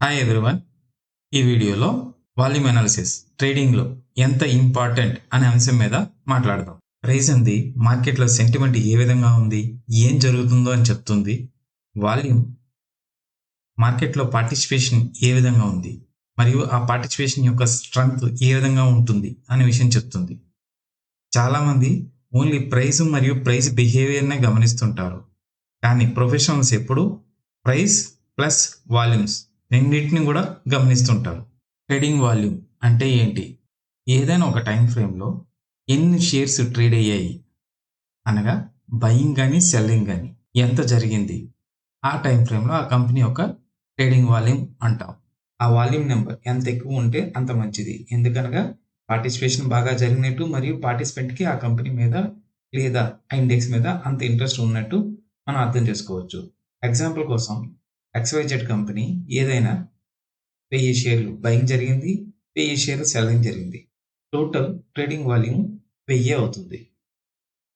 Hi everyone. ఈ వీడియోలో volume analysis ట్రేడింగ్లో ఎంత ఇంపార్టెంట్ అనే అంశం మీద మాట్లాడదాం. ప్రైస్ అంది మార్కెట్లో సెంటిమెంట్ ఏ విధంగా ఉంది, ఏం జరుగుతుందో అని చెప్తుంది. వాల్యూమ్ మార్కెట్లో పార్టిసిపేషన్ ఏ విధంగా ఉంది మరియు ఆ పార్టిసిపేషన్ యొక్క స్ట్రెంగ్త్ ఏ విధంగా ఉంటుంది అనే విషయం చెప్తుంది. చాలామంది ఓన్లీ ప్రైస్ మరియు ప్రైస్ బిహేవియర్నే గమనిస్తుంటారు. కానీ ప్రొఫెషనల్స్ ఎప్పుడు ప్రైస్ ప్లస్ వాల్యూమ్స్ రెండింటిని కూడా గమనిస్తుంటారు. ట్రేడింగ్ వాల్యూమ్ అంటే ఏంటి? ఏదైనా ఒక టైం ఫ్రేమ్లో ఎన్ని షేర్స్ ట్రేడ్ అయ్యాయి, అనగా బయింగ్ కానీ సెల్లింగ్ కానీ ఎంత జరిగింది, ఆ టైం ఫ్రేమ్లో ఆ కంపెనీ యొక్క ట్రేడింగ్ వాల్యూమ్ అంటాం. ఆ వాల్యూమ్ నెంబర్ ఎంత ఎక్కువ ఉంటే అంత మంచిది. ఎందుకనగా పార్టిసిపేషన్ బాగా జరిగినట్టు మరియు పార్టిసిపెంట్కి ఆ కంపెనీ మీద లేదా ఆ ఇండెక్స్ మీద అంత ఇంట్రెస్ట్ ఉన్నట్టు మనం అర్థం చేసుకోవచ్చు. ఎగ్జాంపుల్ కోసం XYZ కంపెనీ ఏదైనా 1000 షేర్లు బయింగ్ జరిగింది, 1000 షేర్లు సెల్లింగ్ జరిగింది. టోటల్ ట్రేడింగ్ వాల్యూమ్ 1000 అవుతుంది.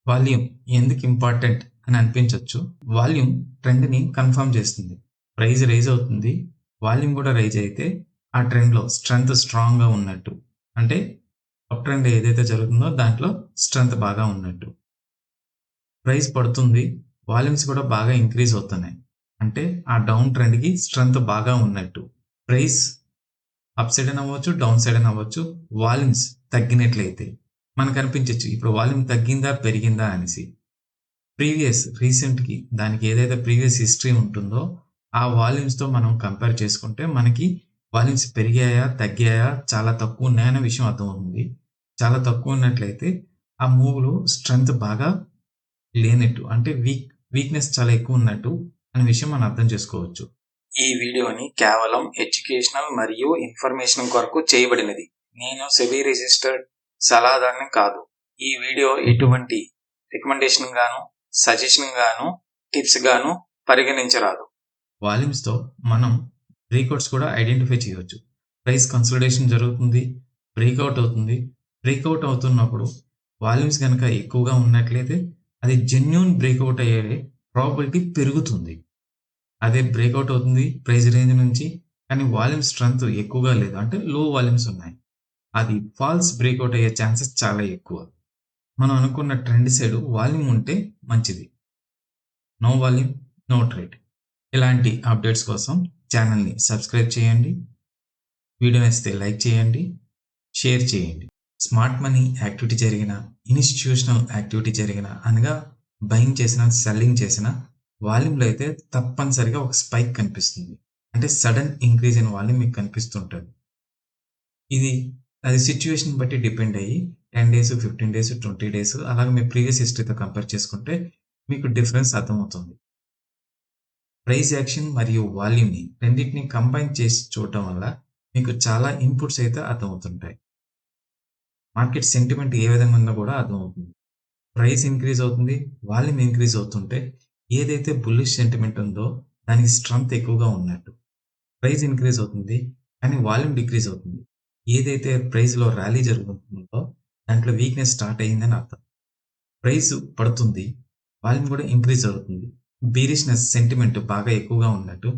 వాల్యూమ్ ఎందుకు ఇంపార్టెంట్ అని అనిపించవచ్చు. వాల్యూమ్ ట్రెండ్ని కన్ఫర్మ్ చేస్తుంది. ప్రైస్ రైజ్ అవుతుంది, వాల్యూమ్ కూడా రైజ్ అయితే ఆ ట్రెండ్లో స్ట్రెంగ్త్ స్ట్రాంగ్గా ఉన్నట్టు, అంటే అప్ ట్రెండ్ ఏదైతే జరుగుతుందో దాంట్లో స్ట్రెంగ్త్ బాగా ఉన్నట్టు. ప్రైస్ పడుతుంది, వాల్యూమ్స్ కూడా బాగా ఇంక్రీజ్ అవుతున్నాయి, అంటే ఆ డౌన్ ట్రెండ్కి స్ట్రెంగ్త్ బాగా ఉన్నట్టు. ప్రైస్ అప్ సైడ్ అని అవ్వచ్చు, డౌన్ సైడ్ అని అవ్వచ్చు. వాల్యూమ్స్ తగ్గినట్లయితే మనకు అనిపించవచ్చు ఇప్పుడు వాల్యూమ్ తగ్గిందా పెరిగిందా అనేసి. రీసెంట్కి దానికి ఏదైతే ప్రీవియస్ హిస్టరీ ఉంటుందో ఆ వాల్యూమ్స్తో మనం కంపేర్ చేసుకుంటే మనకి వాల్యూమ్స్ పెరిగాయా తగ్గాయా చాలా తక్కువ ఉన్నాయనే విషయం అర్థమవుతుంది. చాలా తక్కువ ఉన్నట్లయితే ఆ మూవ్లో స్ట్రెంగ్త్ బాగా లేనట్టు, అంటే వీక్నెస్ చాలా ఎక్కువ ఉన్నట్టు అనే విషయం మనం అర్థం చేసుకోవచ్చు. ఈ వీడియోని కేవలం ఎడ్యుకేషనల్ మరియు ఇన్ఫర్మేషన్ కొరకు చేయబడినది. నేను సెబీ రిజిస్టర్డ్ సలహాదారుని కాదు. ఈ వీడియో ఎటువంటి రికమెండేషన్ గాను, సజెషన్ గాను, టిప్స్ గాను పరిగణించరాదు. వాల్యూమ్స్తో మనం బ్రేక్అవుట్స్ కూడా ఐడెంటిఫై చేయవచ్చు. ప్రైస్ కన్సల్టేషన్ జరుగుతుంది, బ్రేక్అవుట్ అవుతుంది. బ్రేక్అవుట్ అవుతున్నప్పుడు వాల్యూమ్స్ కనుక ఎక్కువగా ఉన్నట్లయితే అది జెన్యూన్ బ్రేక్అవుట్ అయ్యే ప్రాబిలిటీ పెరుగుతుంది. అదే బ్రేక్అవుట్ అవుతుంది ప్రైస్ రేంజ్ నుంచి, కానీ వాల్యూమ్ స్ట్రెంగ్త్ ఎక్కువగా లేదు, అంటే లో వాల్యూమ్స్ ఉన్నాయి, అది ఫాల్స్ బ్రేక్అవుట్ అయ్యే ఛాన్సెస్ చాలా ఎక్కువ. మనం అనుకున్న ట్రెండ్ సైడ్ వాల్యూమ్ ఉంటే మంచిది. No volume no trade. ఇలాంటి అప్డేట్స్ కోసం ఛానల్ని సబ్స్క్రైబ్ చేయండి, వీడియో నచ్చితే లైక్ చేయండి, షేర్ చేయండి. స్మార్ట్ మనీ యాక్టివిటీ జరిగిన, ఇన్స్టిట్యూషనల్ యాక్టివిటీ జరిగిన, అనగా బయింగ్ చేసిన సెల్లింగ్ చేసిన వాల్యూమ్లో అయితే తప్పనిసరిగా ఒక స్పైక్ కనిపిస్తుంది, అంటే సడన్ ఇంక్రీజ్ ఇన్ వాల్యూమ్ మీకు కనిపిస్తుంటుంది. అది సిచ్యువేషన్ బట్టి డిపెండ్ అయ్యి 10 days 15 days 20 days అలాగే మీ ప్రీవియస్ హిస్టరీతో కంపేర్ చేసుకుంటే మీకు డిఫరెన్స్ అర్థమవుతుంది. ప్రైస్ యాక్షన్ మరియు వాల్యూమ్ని రెండింటిని కంబైన్ చేసి చూడటం వల్ల మీకు చాలా ఇన్పుట్స్ అయితే అర్థమవుతుంటాయి. మార్కెట్ సెంటిమెంట్ ఏ విధంగా ఉందో కూడా అర్థమవుతుంది. ప్రైస్ ఇంక్రీజ్ అవుతుంది, వాల్యూమ్ ఇంక్రీజ్ అవుతుంటే ఏదైతే బుల్లిష్ సెంటిమెంట్ ఉందో దానికి స్ట్రెంగ్త్ ఎక్కువగా ఉన్నట్టు. ప్రైస్ ఇంక్రీజ్ అవుతుంది కానీ వాల్యూమ్ డిక్రీజ్ అవుతుంది, ఏదైతే ప్రైస్లో ర్యాలీ జరుగుతుందో దాంట్లో వీక్నెస్ స్టార్ట్ అయ్యిందని అర్థం. ప్రైస్ పడుతుంది, వాల్యూమ్ కూడా ఇంక్రీజ్ అవుతుంది, బీరిష్నెస్ సెంటిమెంట్ బాగా ఎక్కువగా ఉన్నట్టు,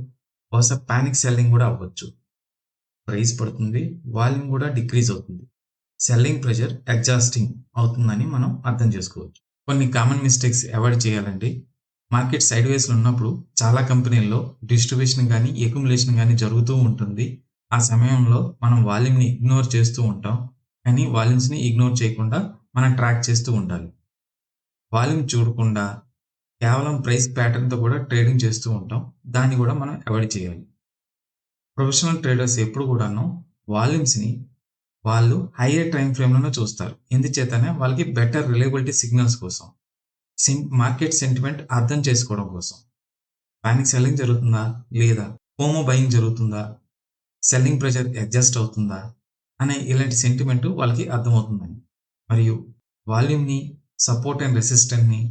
బహుశా పానిక్ సెల్లింగ్ కూడా అవ్వచ్చు. ప్రైస్ పడుతుంది, వాల్యూమ్ కూడా డిక్రీజ్ అవుతుంది, సెల్లింగ్ ప్రెషర్ ఎగ్జాస్టింగ్ అవుతుందని మనం అర్థం చేసుకోవచ్చు. కొన్ని కామన్ మిస్టేక్స్ అవాయిడ్ చేయాలండి. మార్కెట్ సైడ్ వేస్లో ఉన్నప్పుడు చాలా కంపెనీల్లో డిస్ట్రిబ్యూషన్ కానీ అక్యుములేషన్ కానీ జరుగుతూ ఉంటుంది. ఆ సమయంలో మనం వాల్యూమ్ని ఇగ్నోర్ చేస్తూ ఉంటాం, కానీ వాల్యూమ్స్ని ఇగ్నోర్ చేయకుండా మనం ట్రాక్ చేస్తూ ఉండాలి. వాల్యూమ్ చూడకుండా కేవలం ప్రైస్ ప్యాటర్న్తో కూడా ట్రేడింగ్ చేస్తూ ఉంటాం, దాన్ని కూడా మనం అవాయిడ్ చేయాలి. ప్రొఫెషనల్ ట్రేడర్స్ ఎప్పుడు కూడాను వాల్యూమ్స్ని వాళ్ళు హైయర్ టైం ఫ్రేమ్లోనే చూస్తారు. ఎందుచేతనే వాళ్ళకి బెటర్ రిలయబిలిటీ సిగ్నల్స్ కోసం, మార్కెట్ సెంటిమెంట్ అర్థం చేసుకోవడం కోసం. పానిక్ సెల్లింగ్ జరుగుతుందా లేదా, ఫోమో బయింగ్ జరుగుతుందా, సెల్లింగ్ ప్రెషర్ అడ్జస్ట్ అవుతుందా అనే ఇలాంటి సెంటిమెంట్ వాళ్ళకి అర్థమవుతుందని, మరియు వాల్యూమ్ని, సపోర్ట్ అండ్ రెసిస్టెంట్ని,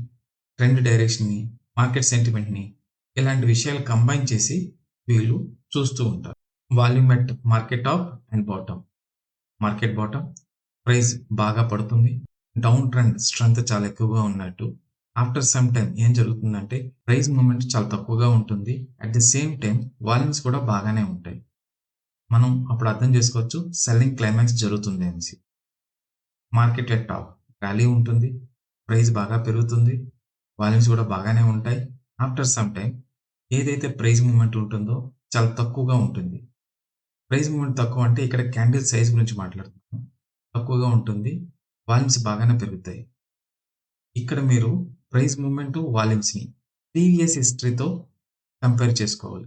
ట్రెండ్ డైరెక్షన్ని, మార్కెట్ సెంటిమెంట్ని, ఇలాంటి విషయాలు కంబైన్ చేసి వీళ్ళు చూస్తూ ఉంటారు. Volume at market top and bottom. Market bottom price బాగా పడుతుంది, డౌన్ ట్రెండ్ స్ట్రెంగ్త్ చాలా ఎక్కువగా ఉన్నట్టు. ఆఫ్టర్ సమ్ టైం ఏం జరుగుతుందంటే ప్రైస్ మూమెంట్ చాలా తక్కువగా ఉంటుంది, at the same time volumes కూడా బాగానే ఉంటాయి. మనం అప్పుడు అర్థం చేసుకోవచ్చు సెల్లింగ్ క్లైమాక్స్ జరుగుతుంది అనేసి. మార్కెట్ ఎట్ టాప్ ర్యాలీ ఉంటుంది. ప్రైస్ బాగా పెరుగుతుంది. వాల్యూమ్స్ కూడా బాగానే ఉంటాయి. ఆఫ్టర్ సమ్ టైమ్ ఏదైతే ప్రైస్ మూవ్‌మెంట్ ఉంటుందో చాలా తక్కువగా ఉంటుంది. ప్రైస్ మూవ్‌మెంట్ తక్కువ అంటే ఇక్కడ క్యాండిల్ సైజ్ గురించి మాట్లాడుతున్నాను. తక్కువగా ఉంటుంది. వాల్యూమ్స్ బాగానే పెరుగుతాయి. ఇక్కడ మీరు ప్రైస్ మూవ్‌మెంట్, వాల్యూమ్స్‌ని ప్రీవియస్ హిస్టరీతో కంపేర్ చేసుకోవాలి.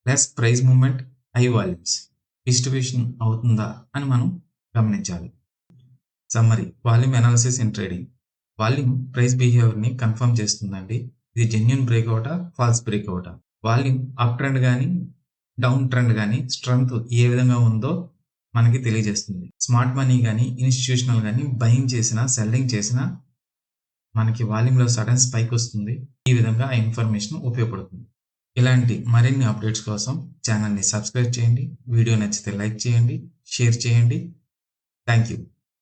Less price movement, high volumes distribution అవుతుందా అని మనం గమనించాలి. Summary volume analysis in trading. Volume price బిహేవియర్‌ని కన్ఫర్మ్ చేస్తుందండి. ఇది జెన్యూన్ బ్రేక్‌ఔటా? ఫాల్స్ బ్రేక్‌ఔటా? వాల్యూమ్ అప్ ట్రెండ్ గాని, డౌన్ ట్రెండ్ గాని స్ట్రెంగ్త్ ఏ విధంగా ఉందో మనకి తెలియజేస్తుంది. స్మార్ట్ మనీ గాని, ఇన్‌స్టిట్యూషనల్ గాని బయింగ్ చేసినా, సెల్లింగ్ చేసినా మనకి వాల్యూమ్‌లో సడెన్ స్పైక్ వస్తుంది. ఈ విధంగా ఆ ఇన్ఫర్మేషన్ ఉపయోగపడుతుంది. ఇలాంటి మరిన్ని అప్డేట్స్ కోసం ఛానల్‌ని సబ్స్క్రైబ్ చేయండి. వీడియో నచ్చితే లైక్ చేయండి, షేర్ చేయండి. Thank you.